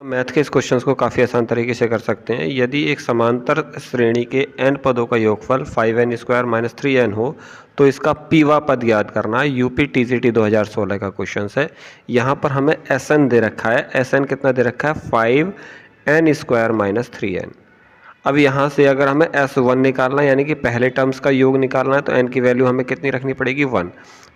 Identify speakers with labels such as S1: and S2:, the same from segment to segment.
S1: Math के इस questions को काफ़ी आसान तरीके से कर सकते हैं। यदि एक समांतर श्रेणी के n पदों का योगफल 5n² माइनस 3n हो तो इसका पीवा पद याद करना है। यूपी टीजीटी 2016 का क्वेश्चन है। यहाँ पर हमें Sn दे रखा है। Sn कितना दे रखा है? 5n² minus 3n। अब यहाँ से अगर हमें S1 निकालना है यानी कि पहले टर्म्स का योग निकालना है तो n की वैल्यू हमें कितनी रखनी पड़ेगी? 1।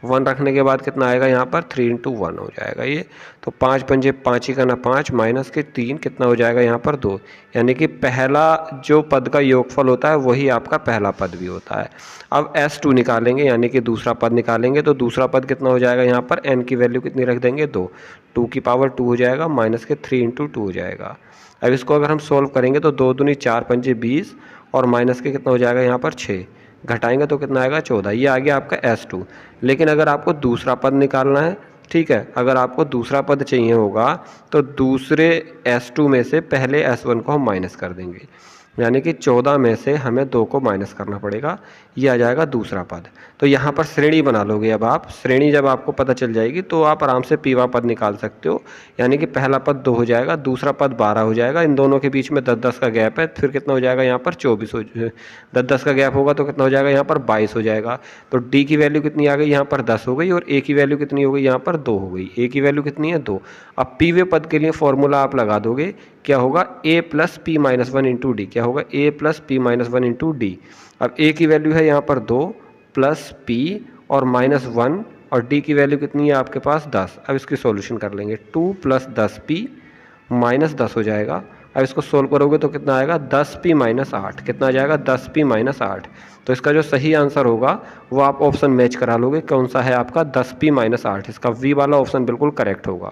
S1: 1 रखने के बाद कितना आएगा यहाँ पर? 3 × 1 हो जाएगा ये। तो 5 पंजे 5 ही करना 5 माइनस के 3 कितना हो जाएगा यहाँ पर? 2। यानी कि पहला जो पद का योगफल होता है वही आपका पहला पद भी होता है। अब S2 निकालेंगे यानी कि दूसरा पद निकालेंगे तो दूसरा पद कितना हो जाएगा यहाँ पर? n की वैल्यू कितनी रख देंगे? 2। 2 की पावर 2 हो जाएगा माइनस के 3 × 2 हो जाएगा। अब इसको अगर हम सोल्व करेंगे तो 2 दूनी 4 पंजे 20 और माइनस के कितना हो जाएगा यहाँ पर? 6। घटाएंगे तो कितना आएगा? 14। ये आ गया आपका S2। लेकिन अगर आपको दूसरा पद निकालना है, ठीक है, अगर आपको दूसरा पद चाहिए होगा तो दूसरे S2 में से पहले S1 को हम माइनस कर देंगे, यानी कि 14 में से हमें 2 को माइनस करना पड़ेगा। ये आ जाएगा दूसरा पद। तो यहाँ पर श्रेणी बना लोगे। अब आप श्रेणी जब आपको पता चल जाएगी तो आप आराम से पीवा पद निकाल सकते हो। यानी कि पहला पद 2 हो जाएगा, दूसरा पद 12 हो जाएगा। इन दोनों के बीच में 10-10 का गैप है। फिर कितना हो जाएगा यहाँ पर? 24 हो 10-10 का गैप होगा तो कितना हो जाएगा यहाँ पर? 22 हो जाएगा। तो डी की वैल्यू कितनी आ गई यहाँ पर? 10 हो गई। और ए की वैल्यू कितनी हो गई यहाँ पर? 2 हो गई। ए की वैल्यू कितनी है? 2। अब पीवे पद के लिए फॉर्मूला आप लगा दोगे। क्या होगा? a plus P minus 1 into D. क्या होगा? a plus P minus 1 into D. अब a की वैल्यू है यहाँ पर 2 प्लस p और माइनस 1 और d की वैल्यू कितनी है आपके पास? 10। अब इसकी सॉल्यूशन कर लेंगे। 2 प्लस 10p माइनस 10 हो जाएगा। अब इसको सोल्व करोगे तो कितना आएगा? 10p minus 8। कितना आ जाएगा? 10p minus 8। तो इसका जो सही आंसर होगा वो आप ऑप्शन मैच करा लोगे। कौन सा है आपका? 10p minus 8। इसका वी वाला ऑप्शन बिल्कुल करेक्ट होगा।